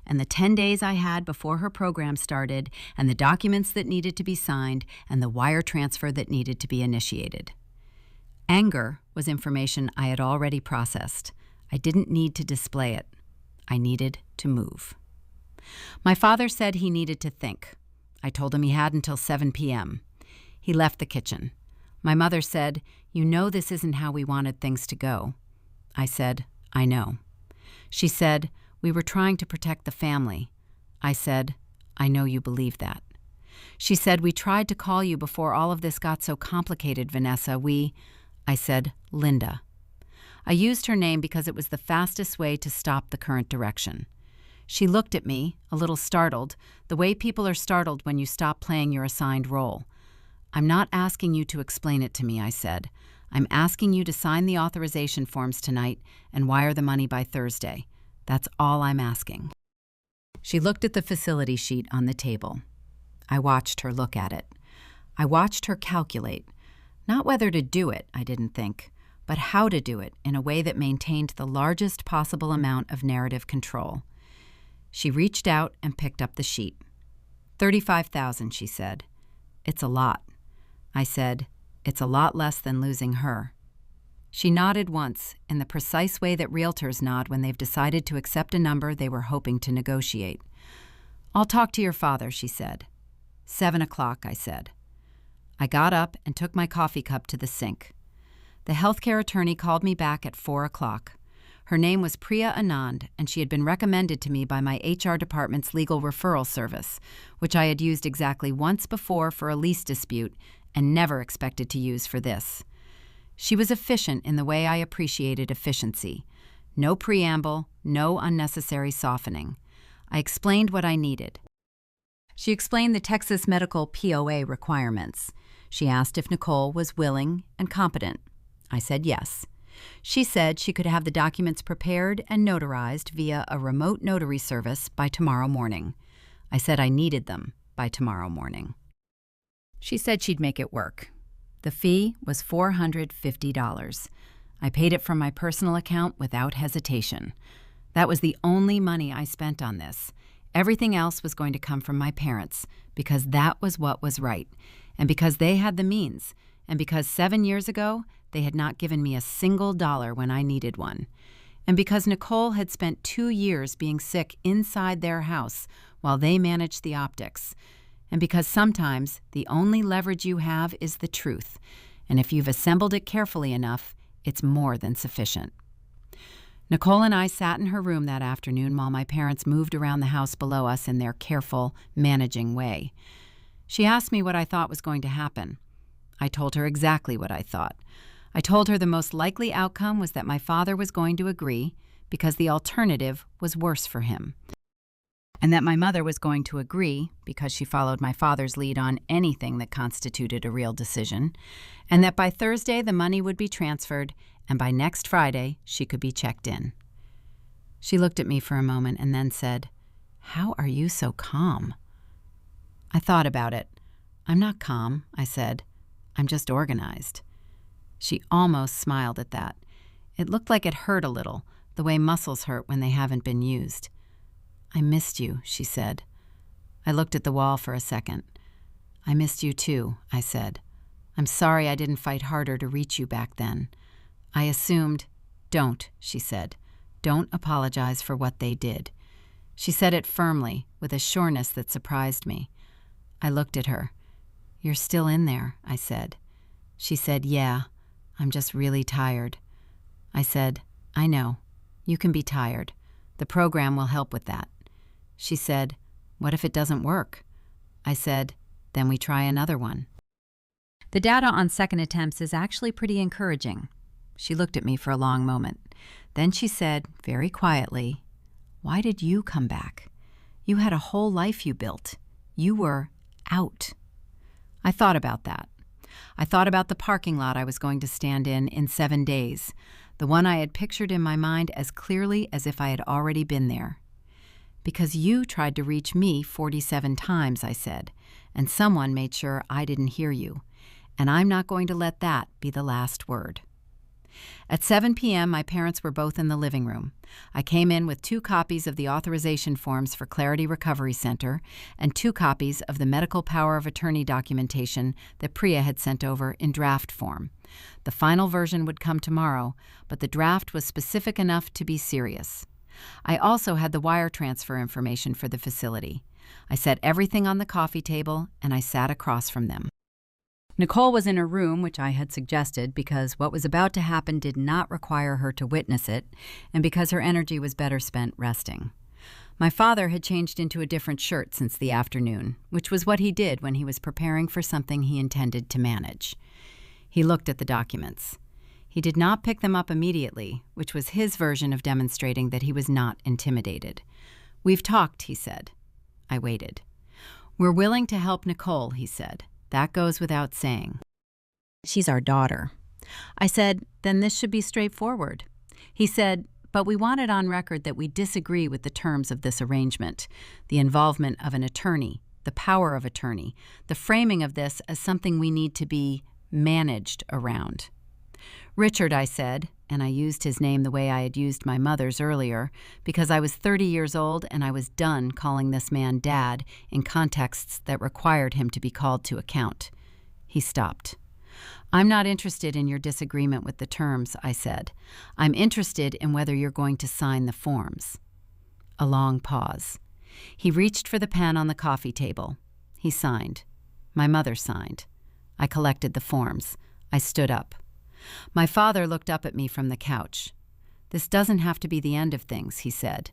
and the 10 days I had before her program started, and the documents that needed to be signed, and the wire transfer that needed to be initiated. Anger was information I had already processed. I didn't need to display it. I needed to move. My father said he needed to think. I told him he had until 7 p.m. He left the kitchen. My mother said, "You know this isn't how we wanted things to go." I said, "I know." She said, "We were trying to protect the family." I said, "I know you believe that." She said, "We tried to call you before all of this got so complicated, Vanessa. I said, "Linda." I used her name because it was the fastest way to stop the current direction. She looked at me, a little startled, the way people are startled when you stop playing your assigned role. "I'm not asking you to explain it to me," I said. "I'm asking you to sign the authorization forms tonight and wire the money by Thursday. That's all I'm asking." She looked at the facility sheet on the table. I watched her look at it. I watched her calculate. Not whether to do it, I didn't think, but how to do it in a way that maintained the largest possible amount of narrative control. She reached out and picked up the sheet. $35,000, she said. "It's a lot." I said, "It's a lot less than losing her." She nodded once, in the precise way that realtors nod when they've decided to accept a number they were hoping to negotiate. "I'll talk to your father," she said. 7 o'clock, I said. I got up and took my coffee cup to the sink. The healthcare attorney called me back at 4 o'clock. Her name was Priya Anand, and she had been recommended to me by my HR department's legal referral service, which I had used exactly once before for a lease dispute and never expected to use for this. She was efficient in the way I appreciated efficiency. No preamble, no unnecessary softening. I explained what I needed. She explained the Texas medical POA requirements. She asked if Nicole was willing and competent. I said yes. She said she could have the documents prepared and notarized via a remote notary service by tomorrow morning. I said I needed them by tomorrow morning. She said she'd make it work. The fee was $450. I paid it from my personal account without hesitation. That was the only money I spent on this. Everything else was going to come from my parents, because that was what was right, and because they had the means, and because 7 years ago they had not given me a single dollar when I needed one, and because Nicole had spent 2 years being sick inside their house while they managed the optics, and because sometimes the only leverage you have is the truth, and if you've assembled it carefully enough, it's more than sufficient. Nicole and I sat in her room that afternoon while my parents moved around the house below us in their careful, managing way. She asked me what I thought was going to happen. I told her exactly what I thought. I told her the most likely outcome was that my father was going to agree because the alternative was worse for him, and that my mother was going to agree because she followed my father's lead on anything that constituted a real decision, and that by Thursday the money would be transferred, and by next Friday she could be checked in. She looked at me for a moment and then said, "How are you so calm?" I thought about it. "I'm not calm," I said. "I'm just organized." She almost smiled at that. It looked like it hurt a little, the way muscles hurt when they haven't been used. "I missed you," she said. I looked at the wall for a second. "I missed you too," I said. "I'm sorry I didn't fight harder to reach you back then. I assumed—" "Don't," she said. "Don't apologize for what they did." She said it firmly, with a sureness that surprised me. I looked at her. "You're still in there," I said. She said, "Yeah, I'm just really tired." I said, "I know. You can be tired. The program will help with that." She said, "What if it doesn't work?" I said, "Then we try another one." The data on second attempts is actually pretty encouraging. She looked at me for a long moment. Then she said, very quietly, "Why did you come back? You had a whole life you built. You were out." I thought about that. I thought about the parking lot I was going to stand in 7 days, the one I had pictured in my mind as clearly as if I had already been there. "Because you tried to reach me 47 times, I said, and someone made sure I didn't hear you. And I'm not going to let that be the last word." At 7 p.m., my parents were both in the living room. I came in with 2 copies of the authorization forms for Clarity Recovery Center and 2 copies of the medical power of attorney documentation that Priya had sent over in draft form. The final version would come tomorrow, but the draft was specific enough to be serious. I also had the wire transfer information for the facility. I set everything on the coffee table, and I sat across from them. Nicole was in her room, which I had suggested because what was about to happen did not require her to witness it, and because her energy was better spent resting. My father had changed into a different shirt since the afternoon, which was what he did when he was preparing for something he intended to manage. He looked at the documents. He did not pick them up immediately, which was his version of demonstrating that he was not intimidated. "We've talked," he said. I waited. "We're willing to help Nicole," he said. "That goes without saying. She's our daughter." I said, "Then this should be straightforward." He said, "But we want it on record that we disagree with the terms of this arrangement, the involvement of an attorney, the power of attorney, the framing of this as something we need to be managed around." "Richard," I said, and I used his name the way I had used my mother's earlier, because I was 30 years old and I was done calling this man Dad in contexts that required him to be called to account. He stopped. "I'm not interested in your disagreement with the terms," I said. "I'm interested in whether you're going to sign the forms." A long pause. He reached for the pen on the coffee table. He signed. My mother signed. I collected the forms. I stood up. My father looked up at me from the couch. "This doesn't have to be the end of things," he said.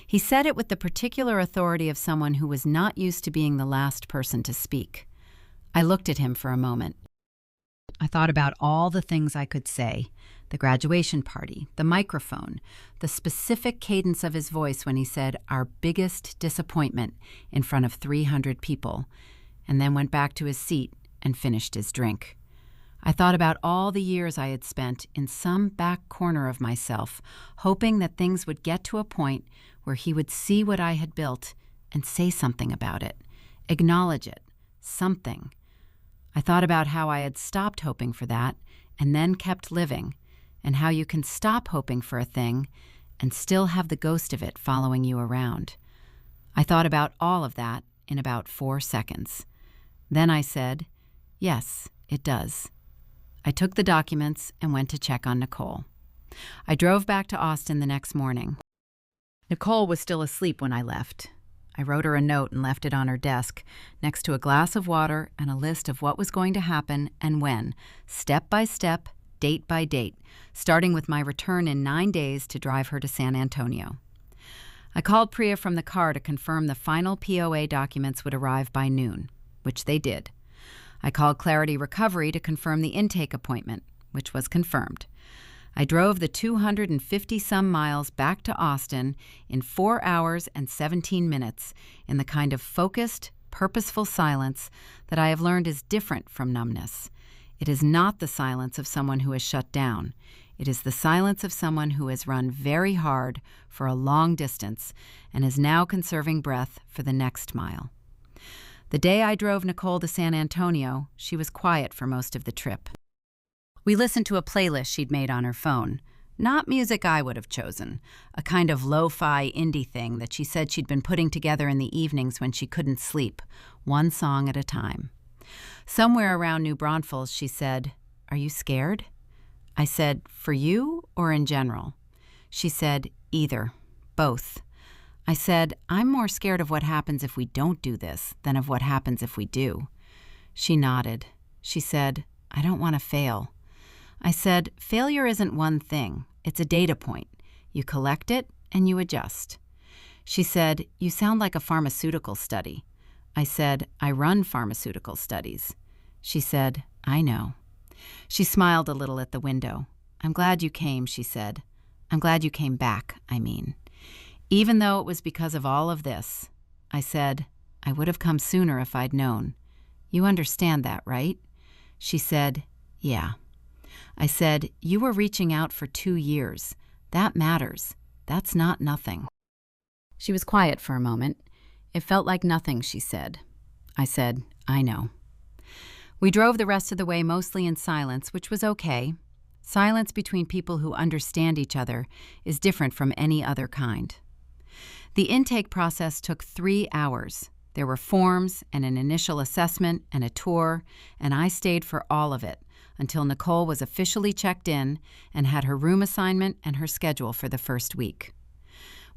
He said it with the particular authority of someone who was not used to being the last person to speak. I looked at him for a moment. I thought about all the things I could say, the graduation party, the microphone, the specific cadence of his voice when he said "our biggest disappointment" in front of 300 people, and then went back to his seat and finished his drink. I thought about all the years I had spent in some back corner of myself, hoping that things would get to a point where he would see what I had built and say something about it, acknowledge it, something. I thought about how I had stopped hoping for that and then kept living, and how you can stop hoping for a thing and still have the ghost of it following you around. I thought about all of that in about 4 seconds. Then I said, yes, it does. I took the documents and went to check on Nicole. I drove back to Austin the next morning. Nicole was still asleep when I left. I wrote her a note and left it on her desk, next to a glass of water and a list of what was going to happen and when, step by step, date by date, starting with my return in 9 days to drive her to San Antonio. I called Priya from the car to confirm the final POA documents would arrive by noon, which they did. I called Clarity Recovery to confirm the intake appointment, which was confirmed. I drove the 250-some miles back to Austin in 4 hours and 17 minutes in the kind of focused, purposeful silence that I have learned is different from numbness. It is not the silence of someone who has shut down. It is the silence of someone who has run very hard for a long distance and is now conserving breath for the next mile. The day I drove Nicole to San Antonio, she was quiet for most of the trip. We listened to a playlist she'd made on her phone. Not music I would have chosen, a kind of lo-fi indie thing that she said she'd been putting together in the evenings when she couldn't sleep, one song at a time. Somewhere around New Braunfels, she said, "Are you scared?" I said, "For you or in general?" She said, "Either. Both." I said, "I'm more scared of what happens if we don't do this than of what happens if we do." She nodded. She said, "I don't want to fail." I said, "Failure isn't one thing. It's a data point. You collect it and you adjust." She said, "You sound like a pharmaceutical study." I said, "I run pharmaceutical studies." She said, "I know." She smiled a little at the window. "I'm glad you came," she said. "I'm glad you came back, I mean. Even though it was because of all of this." I said, "I would have come sooner if I'd known. You understand that, right?" She said, "Yeah." I said, "You were reaching out for 2 years. That matters. That's not nothing." She was quiet for a moment. "It felt like nothing," she said. I said, "I know." We drove the rest of the way mostly in silence, which was okay. Silence between people who understand each other is different from any other kind. The intake process took 3 hours. There were forms and an initial assessment and a tour, and I stayed for all of it until Nicole was officially checked in and had her room assignment and her schedule for the first week.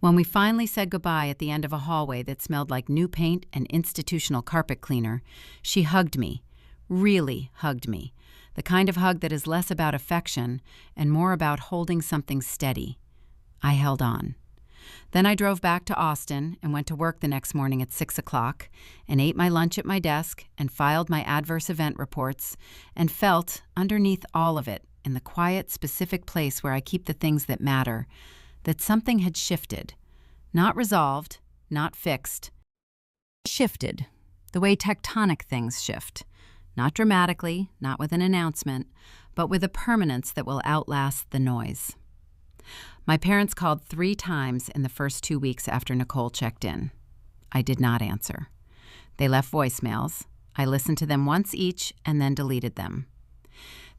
When we finally said goodbye at the end of a hallway that smelled like new paint and institutional carpet cleaner, she hugged me, really hugged me, the kind of hug that is less about affection and more about holding something steady. I held on. Then I drove back to Austin and went to work the next morning at 6 o'clock and ate my lunch at my desk and filed my adverse event reports and felt, underneath all of it, in the quiet, specific place where I keep the things that matter, that something had shifted. Not resolved, not fixed. Shifted, the way tectonic things shift. Not dramatically, not with an announcement, but with a permanence that will outlast the noise. My parents called 3 times in the first 2 weeks after Nicole checked in. I did not answer. They left voicemails. I listened to them once each and then deleted them.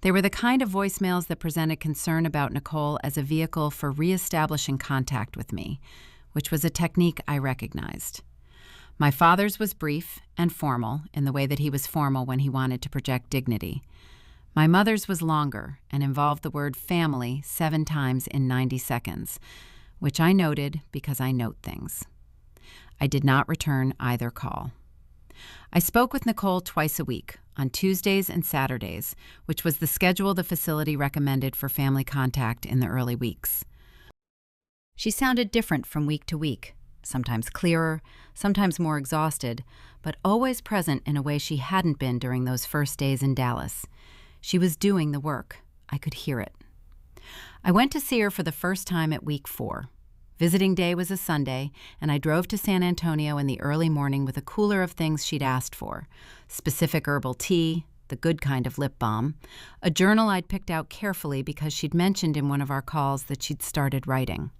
They were the kind of voicemails that presented concern about Nicole as a vehicle for reestablishing contact with me, which was a technique I recognized. My father's was brief and formal in the way that he was formal when he wanted to project dignity. My mother's was longer and involved the word family 7 times in 90 seconds, which I noted because I note things. I did not return either call. I spoke with Nicole twice a week, on Tuesdays and Saturdays, which was the schedule the facility recommended for family contact in the early weeks. She sounded different from week to week, sometimes clearer, sometimes more exhausted, but always present in a way she hadn't been during those first days in Dallas. She was doing the work. I could hear it. I went to see her for the first time at week 4. Visiting day was a Sunday, and I drove to San Antonio in the early morning with a cooler of things she'd asked for: specific herbal tea, the good kind of lip balm, a journal I'd picked out carefully because she'd mentioned in one of our calls that she'd started writing.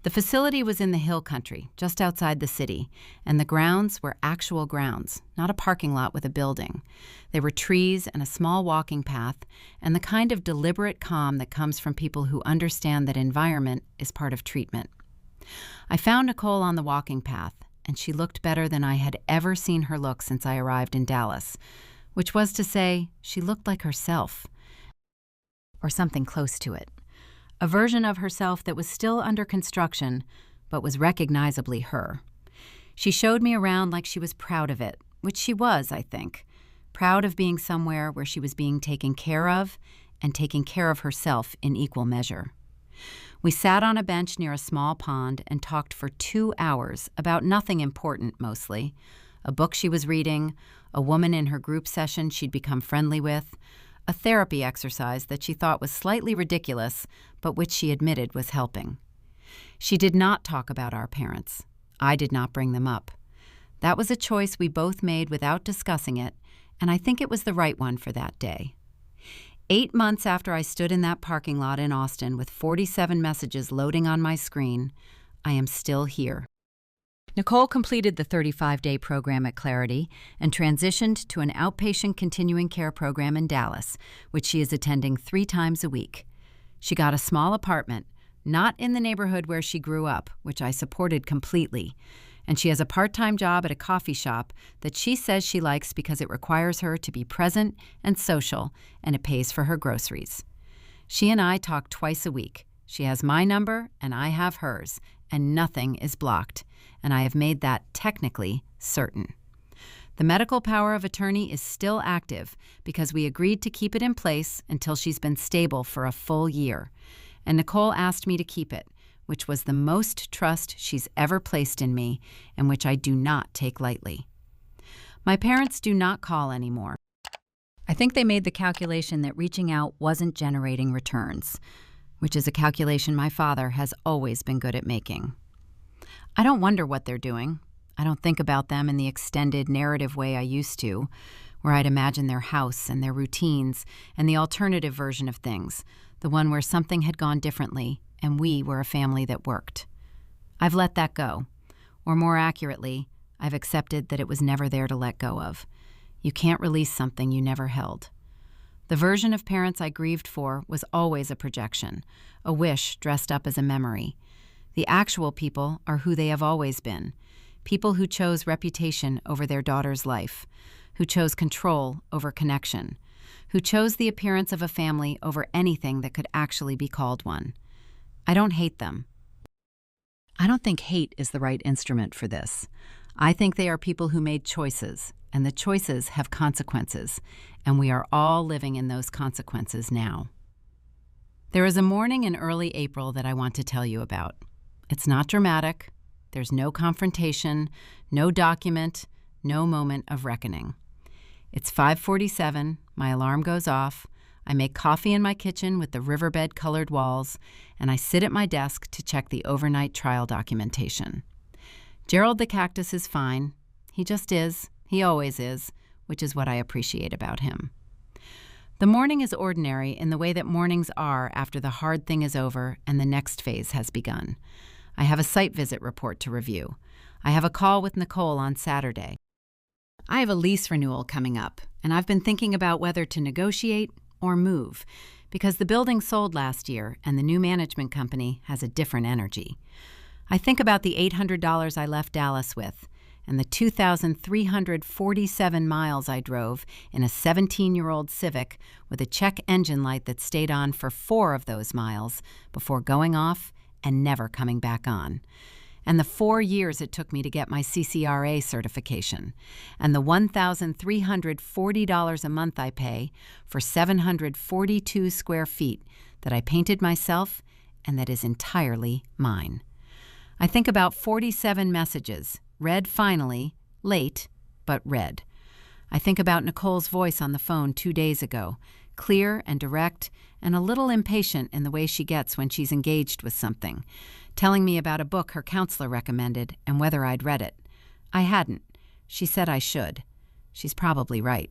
The facility was in the hill country, just outside the city, and the grounds were actual grounds, not a parking lot with a building. There were trees and a small walking path, and the kind of deliberate calm that comes from people who understand that environment is part of treatment. I found Nicole on the walking path, and she looked better than I had ever seen her look since I arrived in Dallas, which was to say, she looked like herself, or something close to it. A version of herself that was still under construction, but was recognizably her. She showed me around like she was proud of it, which she was, I think. Proud of being somewhere where she was being taken care of and taking care of herself in equal measure. We sat on a bench near a small pond and talked for 2 hours about nothing important mostly. A book she was reading, a woman in her group session she'd become friendly with, a therapy exercise that she thought was slightly ridiculous, but which she admitted was helping. She did not talk about our parents. I did not bring them up. That was a choice we both made without discussing it, and I think it was the right one for that day. 8 months after I stood in that parking lot in Austin with 47 messages loading on my screen, I am still here. Nicole completed the 35-day program at Clarity and transitioned to an outpatient continuing care program in Dallas, which she is attending 3 times a week. She got a small apartment, not in the neighborhood where she grew up, which I supported completely, and she has a part-time job at a coffee shop that she says she likes because it requires her to be present and social, and it pays for her groceries. She and I talk twice a week. She has my number, and I have hers, and nothing is blocked, and I have made that technically certain. The medical power of attorney is still active because we agreed to keep it in place until she's been stable for a full year, and Nicole asked me to keep it, which was the most trust she's ever placed in me and which I do not take lightly. My parents do not call anymore. I think they made the calculation that reaching out wasn't generating returns, which is a calculation my father has always been good at making. I don't wonder what they're doing. I don't think about them in the extended narrative way I used to, where I'd imagine their house and their routines and the alternative version of things, the one where something had gone differently and we were a family that worked. I've let that go, or more accurately, I've accepted that it was never there to let go of. You can't release something you never held. The version of parents I grieved for was always a projection, a wish dressed up as a memory. The actual people are who they have always been, people who chose reputation over their daughter's life, who chose control over connection, who chose the appearance of a family over anything that could actually be called one. I don't hate them. I don't think hate is the right instrument for this. I think they are people who made choices, and the choices have consequences, and we are all living in those consequences now. There is a morning in early April that I want to tell you about. It's not dramatic. There's no confrontation, no document, no moment of reckoning. It's 5:47, my alarm goes off, I make coffee in my kitchen with the riverbed-colored walls, and I sit at my desk to check the overnight trial documentation. Gerald the cactus is fine. He just is. He always is, which is what I appreciate about him. The morning is ordinary in the way that mornings are after the hard thing is over and the next phase has begun. I have a site visit report to review. I have a call with Nicole on Saturday. I have a lease renewal coming up, and I've been thinking about whether to negotiate or move, because the building sold last year and the new management company has a different energy. I think about the $800 I left Dallas with, and the 2,347 miles I drove in a 17-year-old Civic with a check engine light that stayed on for 4 of those miles before going off and never coming back on, and the 4 years it took me to get my CCRA certification, and the $1,340 a month I pay for 742 square feet that I painted myself and that is entirely mine. I think about 47 messages, read finally, late, but read. I think about Nicole's voice on the phone 2 days ago, clear and direct and a little impatient in the way she gets when she's engaged with something, telling me about a book her counselor recommended and whether I'd read it. I hadn't. She said I should. She's probably right.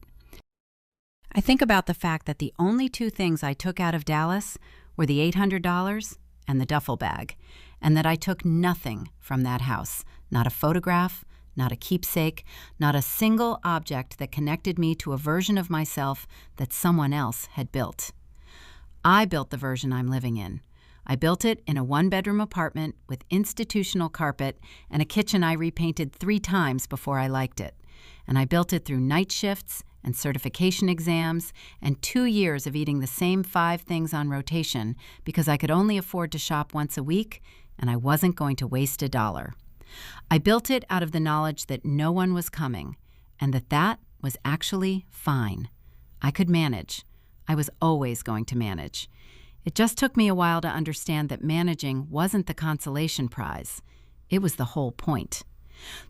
I think about the fact that the only two things I took out of Dallas were the $800 and the duffel bag, and that I took nothing from that house, not a photograph, not a keepsake, not a single object that connected me to a version of myself that someone else had built. I built the version I'm living in. I built it in a one-bedroom apartment with institutional carpet and a kitchen I repainted 3 times before I liked it. And I built it through night shifts and certification exams and 2 years of eating the same 5 things on rotation because I could only afford to shop once a week and I wasn't going to waste $1. I built it out of the knowledge that no one was coming and that was actually fine. I could manage. I was always going to manage. It just took me a while to understand that managing wasn't the consolation prize. It was the whole point.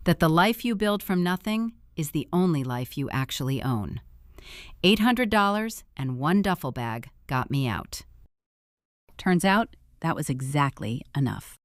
That the life you build from nothing is the only life you actually own. $800 and 1 duffel bag got me out. Turns out that was exactly enough.